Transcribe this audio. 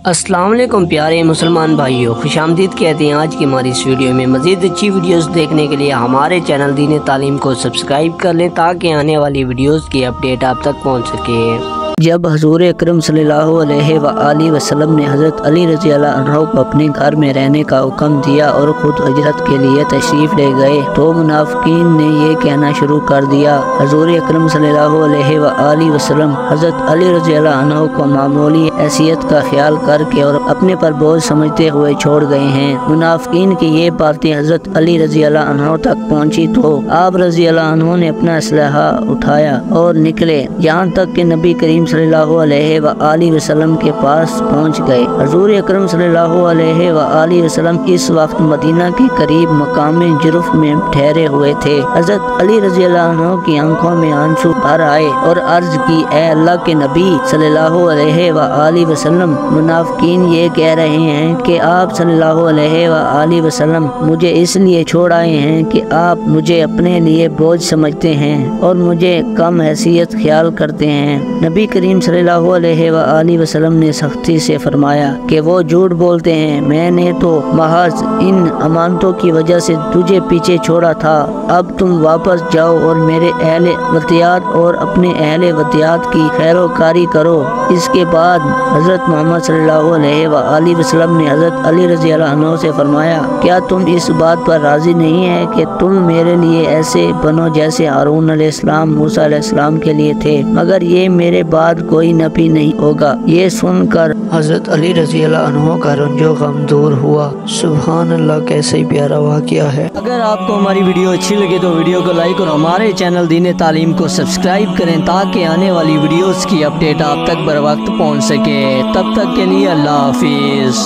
السلام علیکم پیارے مسلمان بھائیوں، خوش آمدید کہتے ہیں آج کی ہماری اس ویڈیو میں۔ مزید اچھی ویڈیوز دیکھنے کے لیے ہمارے چینل دین تعلیم کو سبسکرائب کر لیں تاکہ آنے والی ویڈیوز کی اپڈیٹ آپ تک پہنچ سکے۔ جب حضور اکرم صلی اللہ علیہ وآلہ وسلم نے حضرت علی رضی اللہ عنہ کو اپنے گھر میں رہنے کا حکم دیا اور خود ہجرت کے لیے تشریف لے گئے تو منافقین نے یہ کہنا شروع کر دیا، حضور اکرم صلی اللہ علیہ وآلہ وسلم حضرت علی رضی اللہ عنہ کو معمولی حیثیت کا خیال کر کے اور اپنے پر بوجھ سمجھتے ہوئے چھوڑ گئے ہیں۔ منافقین کی یہ باتیں حضرت علی رضی اللہ عنہ تک پہنچی تو آپ رضی اللہ عنہ نے اپنا اسلحہ اٹھایا اور نکلے، یہاں تک کہ نبی کریم صلی اللہ علیہ وآلہ وسلم کے پاس پہنچ گئے۔ حضور اکرم صلی اللہ علیہ وآلہ وسلم اس وقت مدینہ کے قریب مقام جرف میں ٹھہرے ہوئے تھے۔ حضرت علی رضی اللہ عنہ کی آنکھوں میں آنسو بھر آئے اور عرض کی، اے اللہ کے نبی صلی اللہ علیہ وآلہ وسلم، منافقین یہ کہہ رہے ہیں کہ آپ صلی اللہ علیہ وآلہ وسلم مجھے اس لیے چھوڑ آئے ہیں کہ آپ مجھے اپنے لیے بوجھ سمجھتے ہیں اور مجھے کم حیثیت خیال کرتے ہیں۔ نبی کریم صلی اللہ علیہ وآلہ وسلم نے سختی سے فرمایا کہ وہ جھوٹ بولتے ہیں، میں نے تو محض ان امانتوں کی وجہ سے تجھے پیچھے چھوڑا تھا، اب تم واپس جاؤ اور میرے اہل وطیات اور اپنے اہل وطیات کی خیر و کاری کرو۔ اس کے بعد حضرت محمد صلی اللہ علیہ وآلہ وسلم نے حضرت علی رضی اللہ عنہ سے فرمایا، کیا تم اس بات پر راضی نہیں ہے کہ تم میرے لیے ایسے بنو جیسے ہارون علیہ السلام موسیٰ علیہ السلام کے لیے تھے، مگر یہ میرے بعد کوئی نبی نہیں ہوگا۔ یہ سن کر حضرت علی رضی اللہ عنہ کا رنج و غم دور ہوا۔ سبحان اللہ، کیسے ہی پیارا واقعہ ہے۔ اگر آپ کو ہماری ویڈیو اچھی لگے تو ویڈیو کو لائک اور ہمارے چینل دین تعلیم کو سبسکرائب کریں تاکہ آنے والی ویڈیوز کی اپڈیٹ آپ تک بر وقت پہنچ سکے۔ تب تک کے لیے اللہ حافظ۔